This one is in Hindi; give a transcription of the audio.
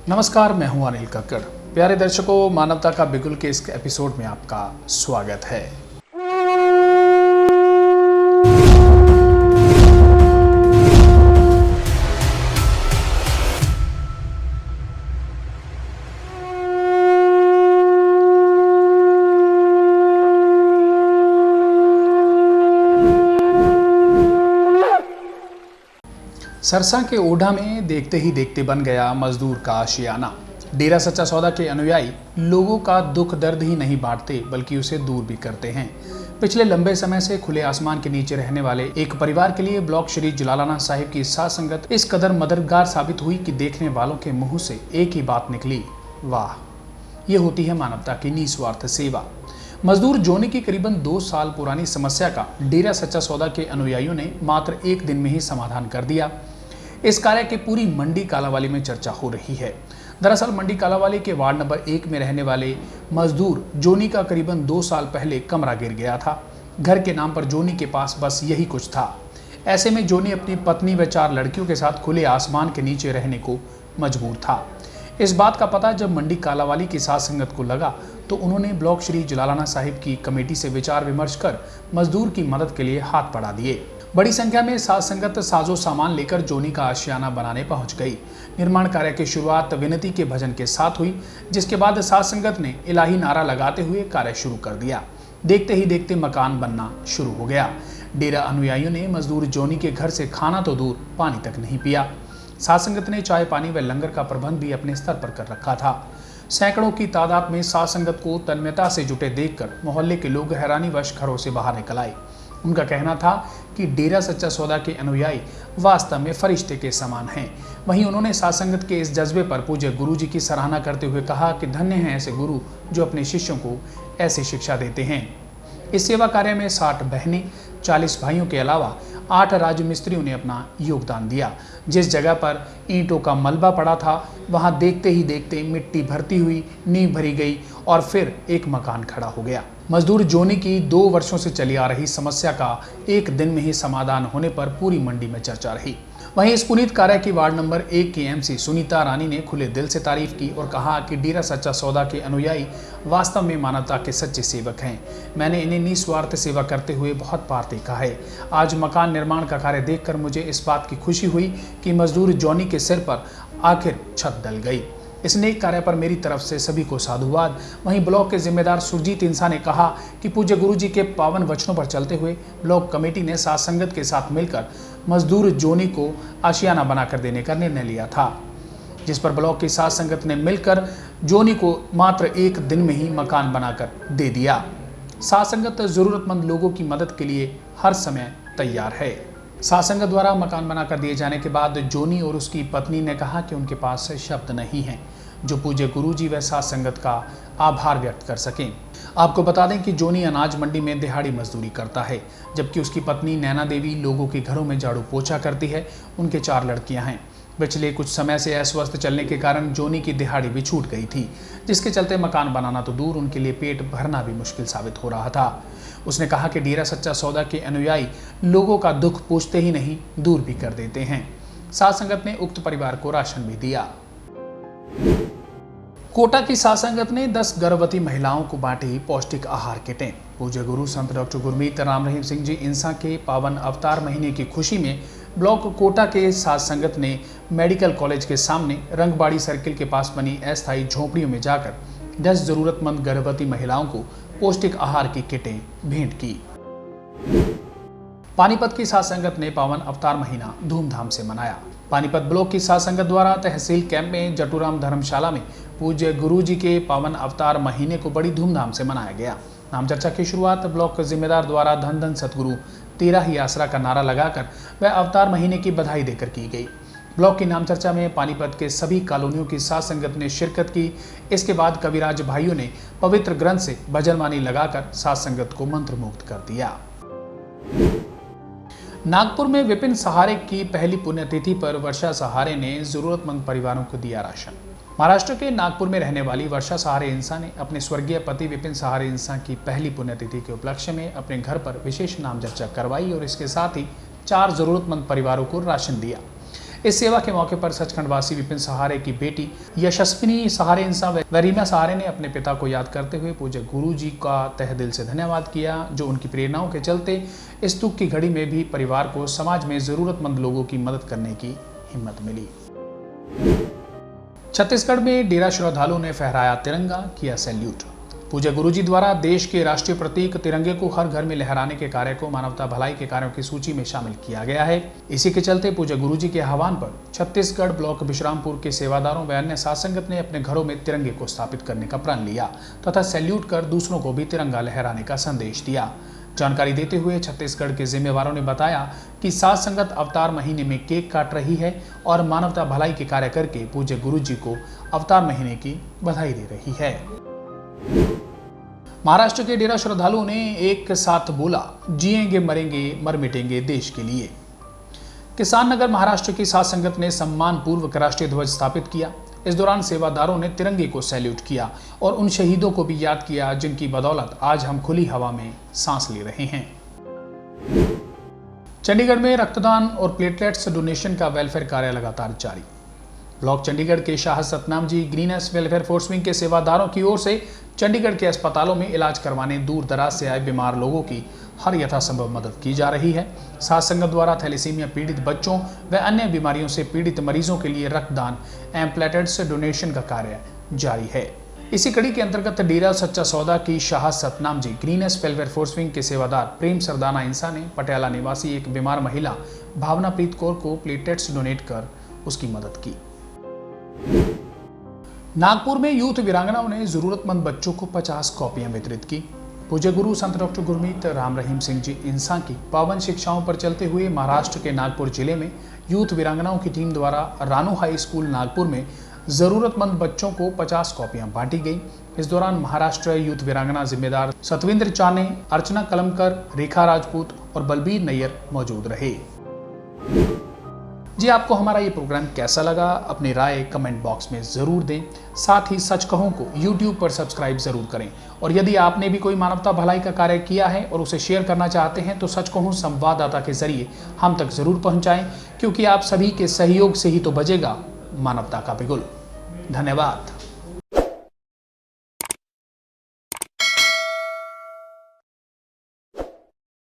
नमस्कार, मैं हूं अनिल कक्कड़। प्यारे दर्शकों, मानवता का बिगुल के इस एपिसोड में आपका स्वागत है। सरसा के ओढ़ा में देखते ही देखते बन गया मजदूर का आशियाना। डेरा सच्चा सौदा के अनुयायी लोगों का दुख दर्द ही नहीं बांटते बल्कि उसे दूर भी करते हैं। पिछले लंबे समय से खुले आसमान के नीचे रहने वाले एक परिवार के लिए ब्लॉक श्री जलालाना साहिब की साथ संगत इस कदर मददगार साबित हुई कि देखने वालों के मुंह से एक ही बात निकली, वाह। ये होती है मानवता की निस्वार्थ सेवा। मजदूर जोनी की करीबन 2 साल पुरानी समस्या का डेरा सच्चा सौदा के अनुयायियों ने मात्र 1 दिन में ही समाधान कर दिया। इस कार्य की पूरी मंडी कालावाली में चर्चा हो रही है। दरअसल मंडी कालावाली के वार्ड नंबर 1 में रहने वाले मजदूर जोनी का करीबन 2 साल पहले कमरा गिर गया था। घर के नाम पर जोनी के पास बस यही कुछ था। ऐसे में जोनी अपनी पत्नी व 4 लड़कियों के साथ खुले आसमान के नीचे रहने को मजबूर था। इस बात का पता जब मंडी कालावाली की साथ संगत को लगा तो उन्होंने ब्लॉक श्री जलालाना साहिब की कमेटी से विचार विमर्श कर मजदूर की मदद के लिए हाथ बढ़ा दिए। बड़ी संख्या में साथ संगत साजो सामान लेकर जोनी का आशियाना बनाने पहुंच गई। निर्माण कार्य की शुरुआत विनती के भजन के साथ हुई, जिसके बाद साथ संगत ने इलाही नारा लगाते हुए कार्य शुरू कर दिया। देखते ही देखते मकान बनना शुरू हो गया। डेरा अनुयायियों ने मजदूर जोनी के घर से खाना तो दूर, पानी तक नहीं पिया। साथ संगत ने चाय पानी व लंगर का प्रबंध भी अपने स्तर पर कर रखा था। सैकड़ों की तादाद में साथ संगत को तन्मयता से जुटे देखकर मोहल्ले के लोग हैरानीवश घरों से बाहर निकल आए। उनका कहना था कि डेरा सच्चा सौदा के अनुयायी वास्तव में फरिश्ते के समान हैं। वहीं उन्होंने साथ संगत के इस जज्बे पर पूज्य गुरु जी की सराहना करते हुए कहा कि धन्य हैं ऐसे गुरु जो अपने शिष्यों को ऐसी शिक्षा देते हैं। इस सेवा कार्य में 60 बहनें, 40 भाइयों के अलावा 8 राजमिस्त्रियों ने अपना योगदान दिया। जिस जगह पर ईंटों का मलबा पड़ा था वहां देखते ही देखते मिट्टी भरती हुई, नींव भरी गई और फिर एक मकान खड़ा हो गया। मजदूर जोनी की 2 वर्षों से चली आ रही समस्या का 1 दिन में ही समाधान होने पर पूरी मंडी में चर्चा रही। वहीं इस पुनीत कार्य की वार्ड नंबर 1 की एमसी सुनीता रानी ने खुले दिल से तारीफ की और कहा कि डेरा सच्चा सौदा के अनुयायी वास्तव में मानवता के सच्चे सेवक हैं। मैंने इन्हें निस्वार्थ सेवा करते हुए बहुत बार देखा है। आज मकान निर्माण का कार्य देखकर मुझे इस बात की खुशी हुई कि मजदूर जोनी के सिर पर आखिर छत डल गई। इस नेक कार्य पर मेरी तरफ से सभी को साधुवाद। वहीं ब्लॉक के जिम्मेदार सुरजीत इंसान ने कहा कि पूज्य गुरु जी के पावन वचनों पर चलते हुए ब्लॉक कमेटी ने साथ संगत के साथ मिलकर मजदूर जोनी को आशियाना बनाकर देने का निर्णय लिया था, जिस पर ब्लॉक की साथ संगत ने मिलकर जोनी को मात्र 1 दिन में ही मकान बनाकर दे दिया। साथ संगत जरूरतमंद लोगों की मदद के लिए हर समय तैयार है। साथ संगत द्वारा मकान बनाकर दिए जाने के बाद जोनी और उसकी पत्नी ने कहा कि उनके पास शब्द नहीं हैं जो पूज्य गुरुजी व साथ संगत का आभार व्यक्त कर सकें। आपको बता दें कि जोनी अनाज मंडी में दिहाड़ी मजदूरी करता है, जबकि उसकी पत्नी नैना देवी लोगों के घरों में झाड़ू पोछा करती है। उनके 4 लड़कियां हैं। पिछले कुछ समय से अस्वस्थ चलने के कारण जोनी की दिहाड़ी भी छूट गई थी, जिसके चलते मकान बनाना तो दूर, उनके लिए पेट भरना भी मुश्किल साबित हो रहा था। उसने कहा कि डेरा सच्चा सौदा के अनुयायी लोगों का दुख पूछते ही नहीं, दूर भी कर देते हैं। साथ संगत ने उक्त परिवार को राशन भी दिया। कोटा की साथ संगत ने 10 गर्भवती महिलाओं को बांटी पौष्टिक आहार किटें। पूज्य गुरु संत डॉक्टर गुरमीत राम रहीम सिंह जी इंसा के पावन अवतार महीने की खुशी में ब्लॉक कोटा के साथ संगत ने मेडिकल कॉलेज के सामने रंगबाड़ी सर्किल के पास बनी अस्थायी झोपड़ियों में जाकर 10 जरूरतमंद गर्भवती महिलाओं को पौष्टिक आहार की किटें भेंट की। पानीपत की साथ संगत ने पावन अवतार महीना धूमधाम से मनाया। पानीपत ब्लॉक की साथ संगत द्वारा तहसील कैंप में जटूराम धर्मशाला में पूज्य गुरु जी के पावन अवतार महीने को बड़ी धूमधाम से मनाया गया। नाम चर्चा की शुरुआत ब्लॉक जिम्मेदार द्वारा धन धन सतगुरु तेरा ही आसरा का नारा लगाकर व अवतार महीने की बधाई देकर की गई। ब्लॉक की नाम चर्चा में पानीपत के सभी कॉलोनियों की साथ संगत ने शिरकत की। इसके बाद कविराज भाइयों ने पवित्र ग्रंथ से भजनवाणी लगाकर साथ संगत को मंत्रमुग्ध कर दिया। नागपुर में विपिन सहारे की पहली पुण्यतिथि पर वर्षा सहारे ने जरूरतमंद परिवारों को दिया राशन। महाराष्ट्र के नागपुर में रहने वाली वर्षा सहारे इंसा ने अपने स्वर्गीय पति विपिन सहारे इंसा की पहली पुण्यतिथि के उपलक्ष्य में अपने घर पर विशेष नाम चर्चा करवाई और इसके साथ ही 4 जरूरतमंद परिवारों को राशन दिया। इस सेवा के मौके पर सचखंड वासी विपिन सहारे की बेटी यशस्विनी सहारे इंसा व रीमा सहारे ने अपने पिता को याद करते हुए पूज्य गुरु जी का तहे दिल से धन्यवाद किया, जो उनकी प्रेरणाओं के चलते इस दुख की घड़ी में भी परिवार को समाज में जरूरतमंद लोगों की मदद करने की हिम्मत मिली। छत्तीसगढ़ में डेरा श्रद्धालुओं ने फहराया तिरंगा, किया सैल्यूट। पूज्य गुरुजी द्वारा देश के राष्ट्रीय प्रतीक तिरंगे को हर घर में लहराने के कार्य को मानवता भलाई के कार्यों की सूची में शामिल किया गया है। इसी के चलते पूज्य गुरुजी के आह्वान पर छत्तीसगढ़ ब्लॉक विश्रामपुर के सेवादारों व अन्य साध संगत ने अपने घरों में तिरंगे को स्थापित करने का प्रण लिया तथा सैल्यूट कर दूसरों को भी तिरंगा लहराने का संदेश दिया। जानकारी देते हुए छत्तीसगढ़ के जिम्मेवारों ने बताया कि साध संगत अवतार महीने में केक काट रही है और मानवता भलाई के कार्य करके पूज्य गुरु जी को अवतार महीने की बधाई दे रही है। महाराष्ट्र के डेरा श्रद्धालुओं ने एक साथ बोला, जिएंगे मरेंगे मर मिटेंगे देश के लिए। किसान नगर महाराष्ट्र की साध संगत ने सम्मान पूर्वक राष्ट्रीय ध्वज स्थापित किया। इस दौरान सेवादारों ने तिरंगे को सैल्यूट किया और उन शहीदों को भी याद किया जिनकी बदौलत आज हम खुली हवा में सांस ले रहे हैं। चंडीगढ़ में रक्तदान और प्लेटलेट्स डोनेशन का वेलफेयर कार्य लगातार जारी। ब्लॉक चंडीगढ़ के Shah Satnam ji greens welfare force wing के सेवादारों की ओर से चंडीगढ़ के अस्पतालों में इलाज करवाने दूर दराज से आए बीमार लोगों की हर यथासंभव मदद की जा रही है। साध संगत द्वारा थैलेसीमिया पीड़ित बच्चों व अन्य बीमारियों से पीड़ित मरीजों के लिए रक्तदान एवं प्लेटलेट्स डोनेशन का कार्य जारी है। इसी कड़ी के अंतर्गत डेरा सच्चा सौदा की Shah Satnam ji greens welfare force wing के सेवादार प्रेम सरदाना इंसा ने पटियाला निवासी एक बीमार महिला भावना प्रीत कौर को प्लेटलेट्स डोनेट कर उसकी मदद की। नागपुर में यूथ वीरांगनाओं ने जरूरतमंद बच्चों को 50 कॉपियां वितरित की। पूज्य गुरु संत डॉक्टर गुरमीत राम रहीम सिंह जी इंसान की पावन शिक्षाओं पर चलते हुए महाराष्ट्र के नागपुर जिले में यूथ वीरांगनाओं की टीम द्वारा रानू हाई स्कूल नागपुर में जरूरतमंद बच्चों को 50 कॉपियां बांटी गई। इस दौरान महाराष्ट्र यूथ वीरांगना जिम्मेदार सतविंद्र चाने, अर्चना कलमकर, रेखा राजपूत और बलबीर नैयर मौजूद रहे। जी, आपको हमारा ये प्रोग्राम कैसा लगा? अपनी राय कमेंट बॉक्स में ज़रूर दें। साथ ही सच कहूं को YouTube पर सब्सक्राइब ज़रूर करें और यदि आपने भी कोई मानवता भलाई का कार्य किया है और उसे शेयर करना चाहते हैं तो सच कहूं संवाददाता के जरिए हम तक ज़रूर पहुंचाएं, क्योंकि आप सभी के सहयोग से ही तो बजेगा मानवता का बिगुल। धन्यवाद।